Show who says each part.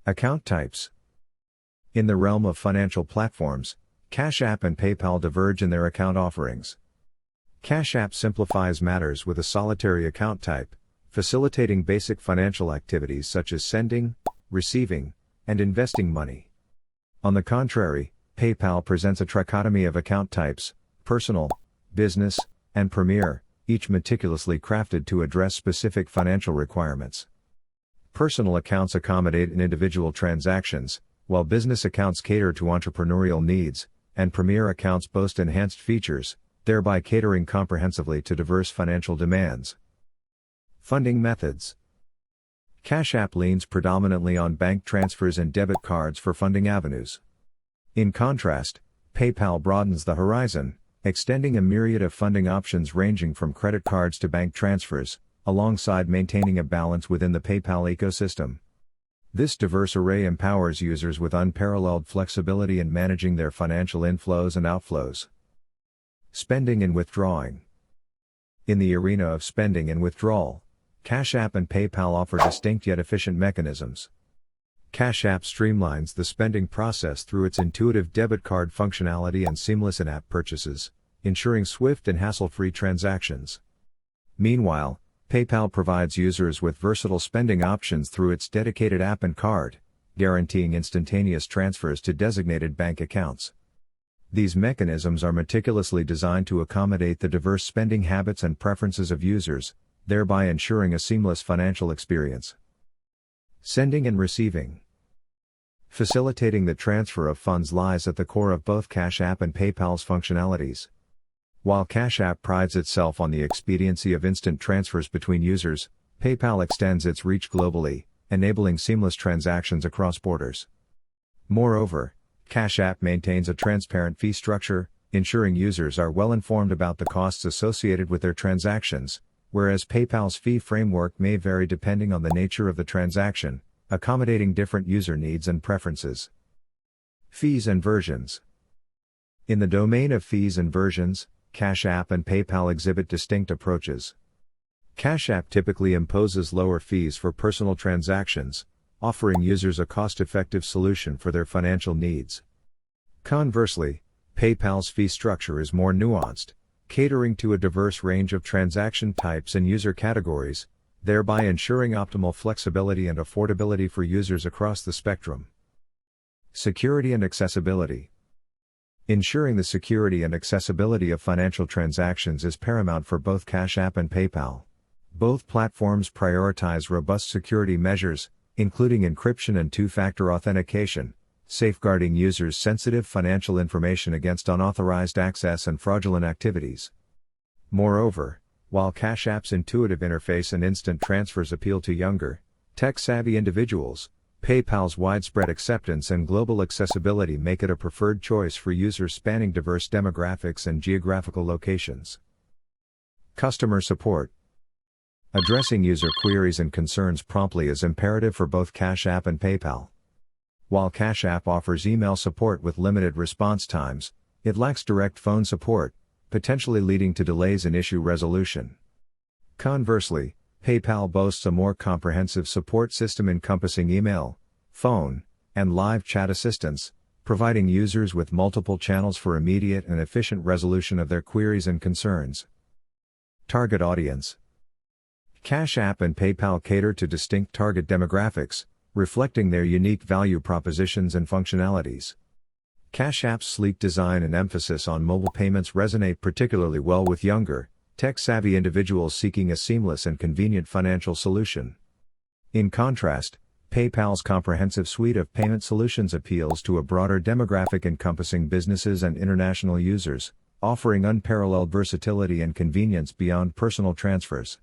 Speaker 1: Account types. In the realm of financial platforms, Cashapp and PayPal diverge in their account offerings. Cashapp simplifies matters with a solitary account type, facilitating basic financial activities such as sending, receiving, and investing money. On the contrary, PayPal presents a trichotomy of account types: personal, business, and premier, each meticulously crafted to address specific financial requirements. Personal accounts accommodate individual transactions, while business accounts cater to entrepreneurial needs, and premier accounts boast enhanced features, thereby catering comprehensively to diverse financial demands. Funding methods. Cashapp leans predominantly on bank transfers and debit cards for funding avenues. In contrast, PayPal broadens the horizon, extending a myriad of funding options ranging from credit cards to bank transfers, alongside maintaining a balance within the PayPal ecosystem. This diverse array empowers users with unparalleled flexibility in managing their financial inflows and outflows. Spending and withdrawing. In the arena of spending and withdrawal, Cashapp and PayPal offer distinct yet efficient mechanisms. Cashapp streamlines the spending process through its intuitive debit card functionality and seamless in-app purchases, ensuring swift and hassle-free transactions. Meanwhile, PayPal provides users with versatile spending options through its dedicated app and card, guaranteeing instantaneous transfers to designated bank accounts. These mechanisms are meticulously designed to accommodate the diverse spending habits and preferences of users, thereby ensuring a seamless financial experience. Sending and receiving. Facilitating the transfer of funds lies at the core of both Cashapp and PayPal's functionalities. While Cashapp prides itself on the expediency of instant transfers between users, PayPal extends its reach globally, enabling seamless transactions across borders. Moreover, Cashapp maintains a transparent fee structure, ensuring users are well informed about the costs associated with their transactions, whereas PayPal's fee framework may vary depending on the nature of the transaction, accommodating different user needs and preferences. Fees and versions. In the domain of fees and versions, Cashapp and PayPal exhibit distinct approaches. Cashapp typically imposes lower fees for personal transactions, offering users a cost-effective solution for their financial needs. Conversely, PayPal's fee structure is more nuanced, catering to a diverse range of transaction types and user categories, thereby ensuring optimal flexibility and affordability for users across the spectrum. Security and accessibility. Ensuring the security and accessibility of financial transactions is paramount for both Cashapp and PayPal. Both platforms prioritize robust security measures, including encryption and two-factor authentication, safeguarding users' sensitive financial information against unauthorized access and fraudulent activities. Moreover, while Cashapp's intuitive interface and instant transfers appeal to younger, tech-savvy individuals, PayPal's widespread acceptance and global accessibility make it a preferred choice for users spanning diverse demographics and geographical locations. Customer support. Addressing user queries and concerns promptly is imperative for both Cashapp and PayPal. While Cashapp offers email support with limited response times, it lacks direct phone support, potentially leading to delays in issue resolution. Conversely, PayPal boasts a more comprehensive support system encompassing email, phone, and live chat assistance, providing users with multiple channels for immediate and efficient resolution of their queries and concerns. Target audience. Cashapp and PayPal cater to distinct target demographics, reflecting their unique value propositions and functionalities. Cashapp's sleek design and emphasis on mobile payments resonate particularly well with younger, tech-savvy individuals seeking a seamless and convenient financial solution. In contrast, PayPal's comprehensive suite of payment solutions appeals to a broader demographic encompassing businesses and international users, offering unparalleled versatility and convenience beyond personal transfers.